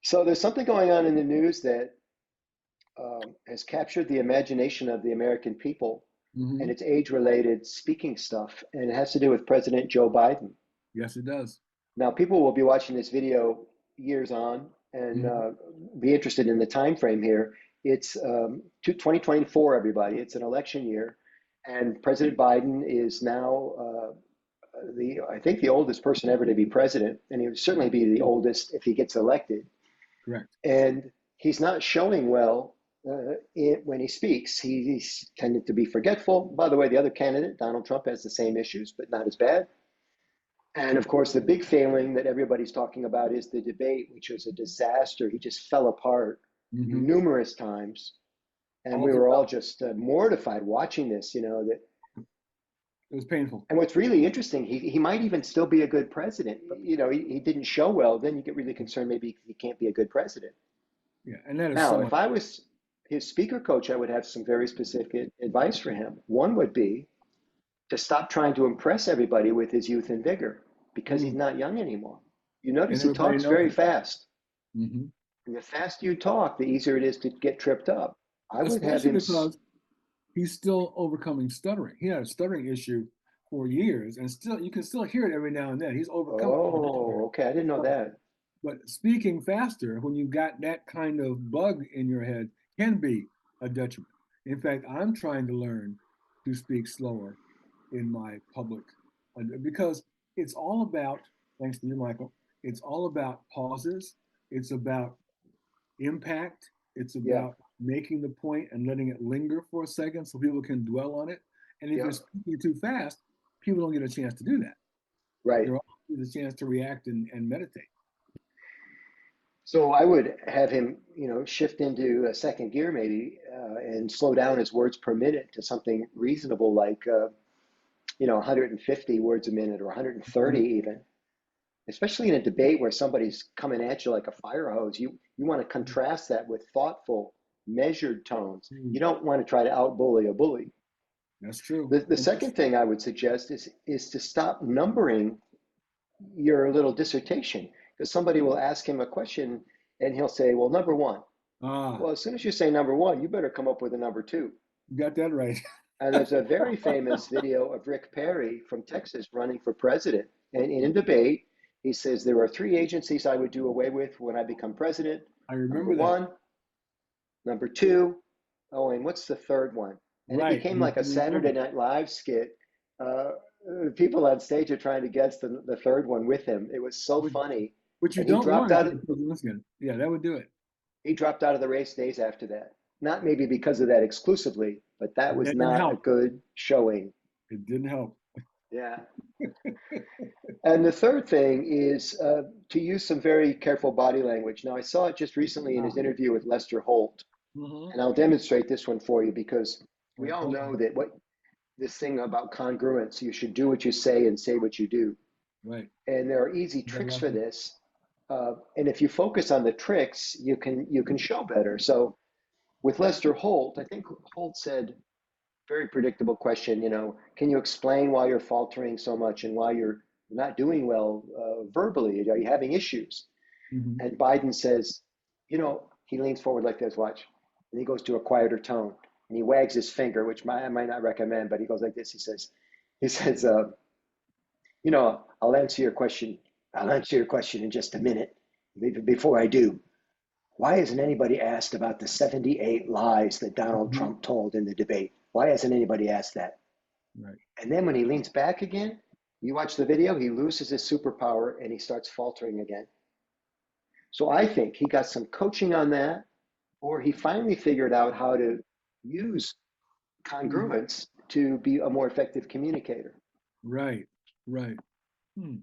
So there's something going on in the news that has captured the imagination of the American people, and Hmm. it's age-related speaking stuff, and it has to do with President Joe Biden. Yes, it does. Now, people will be watching this video years on and Hmm. be interested in the time frame here. It's 2024, everybody. It's an election year, and President Biden is now I think the oldest person ever to be president, and he would certainly be the oldest if he gets elected. Correct. And he's not showing well when he speaks. He's tended to be forgetful. By the way, the other candidate, Donald Trump, has the same issues, but not as bad. And of course, the big failing that everybody's talking about is the debate, which was a disaster. He just fell apart Hmm. numerous times. And All we were all throughout. just mortified watching this, that. It was painful. And what's really interesting, he might even still be a good president, but he didn't show well. Then you get really concerned maybe he can't be a good president. Yeah, and that is Now, so if I was his speaker coach, I would have some very specific advice for him. One would be to stop trying to impress everybody with his youth and vigor because he's mm, not young anymore. You and notice he everybody talks knows very it. fast. Hmm. And the faster you talk, the easier it is to get tripped up. I would have Especially him. because he's still overcoming stuttering. He had a stuttering issue for years, and still you can still hear it every now and then. He's overcome it for the most part. Oh, okay. I didn't know But that. but speaking faster when you've got that kind of bug in your head can be a detriment. In fact, I'm trying to learn to speak slower in my public because it's all about, thanks to you, Michael, it's all about pauses. It's about impact. It's Yeah. about making the point and letting it linger for a second so people can dwell on it. And if you're Yeah. speaking too fast, people don't get a chance to do that. Right. They're all get a chance to react and meditate. So I would have him, shift into a second gear maybe and slow down his words per minute to something reasonable like, 150 words a minute or 130 Mhm. even. Especially in a debate where somebody's coming at you like a fire hose, you want to contrast that with thoughtful, measured tones. You Mm. don't want to try to outbully a bully. That's true. The And that's second thing I would suggest is to stop numbering your little dissertation because somebody will ask him a question and he'll say, "Well, number one." ah, Well, as soon as you say number one, you better come up with a number two. you got that right. And there's a very famous video of Rick Perry from Texas running for president. And in a debate, he says, there are three agencies I would do away with when I become president. I Number remember that. one, number two, oh, and what's the third one? And it Right. became And he like a couldn't Saturday remember. Night Live skit. Uh, people on stage are trying to guess the third one with him. It was so Which, funny. which you And he don't dropped want if out you're of, the president again. Yeah, that would do it. he dropped out of the race days after that. Not maybe because of that exclusively, but that was That didn't not a help. good showing. It didn't help. Yeah. And the third thing is to use some very careful body language. Now, I saw it just recently in his Ah. interview with Lester Holt, Hmm. and I'll demonstrate this one for you because we Right. all Hold know on. that what this thing about congruence, you should do what you say and say what you do. Right. And there are easy That tricks for lesson. this. And if you focus on the tricks, you can show better. So with Lester Holt, I think Holt said, very predictable question, can you explain why you're faltering so much and why you're not doing well verbally? Are you having issues? Hmm. And Biden says, he leans forward like this, watch. And he goes to a quieter tone and he wags his finger, which I might not recommend, but he goes like this. He says, I'll answer your question. I'll answer your question in just a minute. Before I do, why hasn't anybody asked about the 78 lies that Donald Hmm. Trump told in the debate? Why hasn't anybody asked that? Right. And then when he leans back again, you watch the video, he loses his superpower and he starts faltering again. So I think he got some coaching on that, or he finally figured out how to use Hmm. congruence to be a more effective communicator. Right. Right. Hmm.